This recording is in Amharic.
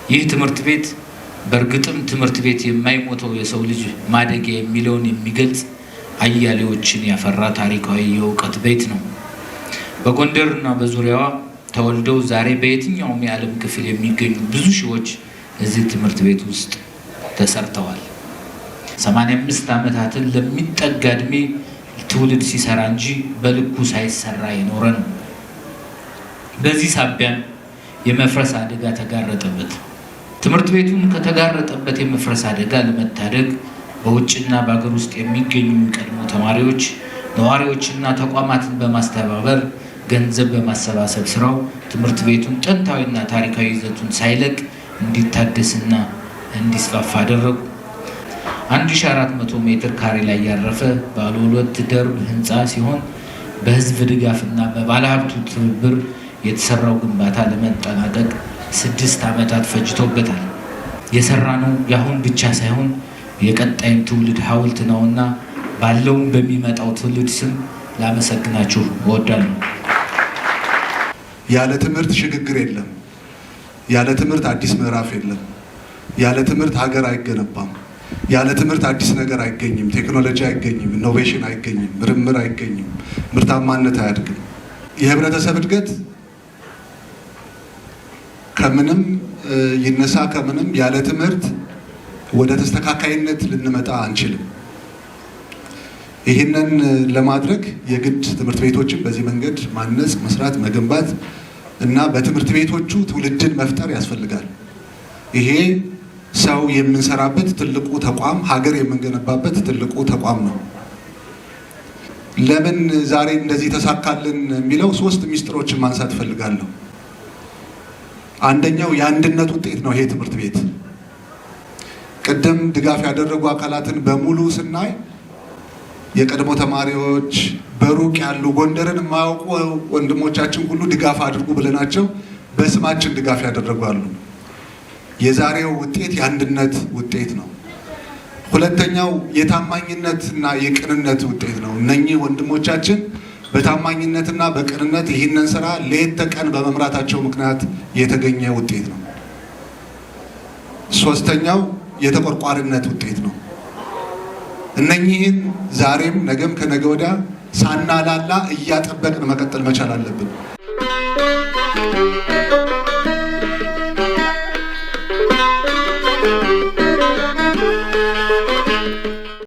ይህ ትምህርት ቤት በእርግጥም ትምህርት ቤት የማይሞተው የሰው ልጅ ማደጊያ የሚለውን የሚገልጽ አያሌዎችን ያፈራ ታሪካዊ የእውቀት ቤት ነው። በጎንደርና በዙሪያዋ ተወልደው ዛሬ በየትኛውም የዓለም ክፍል የሚገኙ ብዙ ሺዎች እዚህ ትምህርት ቤት ውስጥ ተሰርተዋል። 85 ዓመታትን ለሚጠጋ ዕድሜ ትውልድ ሲሰራ እንጂ በልኩ ሳይሰራ የኖረ ነው። በዚህ ሳቢያን የመፍረስ አደጋ ተጋረጠበት። ትምህርት ቤቱን ከተጋረጠበት የመፍረስ አደጋ ለመታደግ በውጭና በአገር ውስጥ የሚገኙ የቀድሞ ተማሪዎች፣ ነዋሪዎችና ተቋማትን በማስተባበር ገንዘብ በማሰባሰብ ስራው ትምህርት ቤቱን ጥንታዊና ታሪካዊ ይዘቱን ሳይለቅ እንዲታደስና እንዲስፋፋ አደረጉ። 1400 ሜትር ካሬ ላይ ያረፈ ባለ 2 ደርብ ህንፃ ሲሆን በህዝብ ድጋፍና በባለሀብቱ ትብብር የተሰራው ግንባታ ለመጠናቀቅ 6 ዓመታት ፈጅቶበታል። የሰራነው ያሁን ብቻ ሳይሆን የቀጣይም ትውልድ ሐውልት ነውና ባለውም በሚመጣው ትውልድ ስም ላመሰግናችሁ እወዳለሁ። ያለ ትምህርት ሽግግር የለም። ያለ ትምህርት አዲስ ምዕራፍ የለም። ያለ ትምህርት ሀገር አይገነባም። ያለ ትምህርት አዲስ ነገር አይገኝም። ቴክኖሎጂ አይገኝም። ኢኖቬሽን አይገኝም። ምርምር አይገኝም። ምርታማነት አያድግም። የህብረተሰብ እድገት ከምንም ይነሳ ከምንም ያለ ትምህርት ወደ ተስተካካይነት ልንመጣ አንችልም። ይህንን ለማድረግ የግድ ትምህርት ቤቶችን በዚህ መንገድ ማነጽ፣ መስራት፣ መገንባት እና በትምህርት ቤቶቹ ትውልድን መፍጠር ያስፈልጋል። ይሄ ሰው የምንሰራበት ትልቁ ተቋም፣ ሀገር የምንገነባበት ትልቁ ተቋም ነው። ለምን ዛሬ እንደዚህ ተሳካልን የሚለው 3 ሚስጥሮችን ማንሳት እፈልጋለሁ። አንደኛው የአንድነት ውጤት ነው። ይሄ ትምህርት ቤት ቅድም ድጋፍ ያደረጉ አካላትን በሙሉ ስናይ የቀድሞ ተማሪዎች፣ በሩቅ ያሉ ጎንደርን የማያውቁ ወንድሞቻችን ሁሉ ድጋፍ አድርጉ ብለናቸው በስማችን ድጋፍ ያደረጓሉ። የዛሬው ውጤት የአንድነት ውጤት ነው። ሁለተኛው የታማኝነትና የቅንነት ውጤት ነው። እነኚህ ወንድሞቻችን በታማኝነትና በቅንነት ይህንን ስራ ሌት ተቀን በመምራታቸው ምክንያት የተገኘ ውጤት ነው። ሶስተኛው የተቆርቋሪነት ውጤት ነው። እነኚህን ዛሬም ነገም ከነገ ወዲያ ሳናላላ እያጠበቅን መቀጠል መቻል አለብን።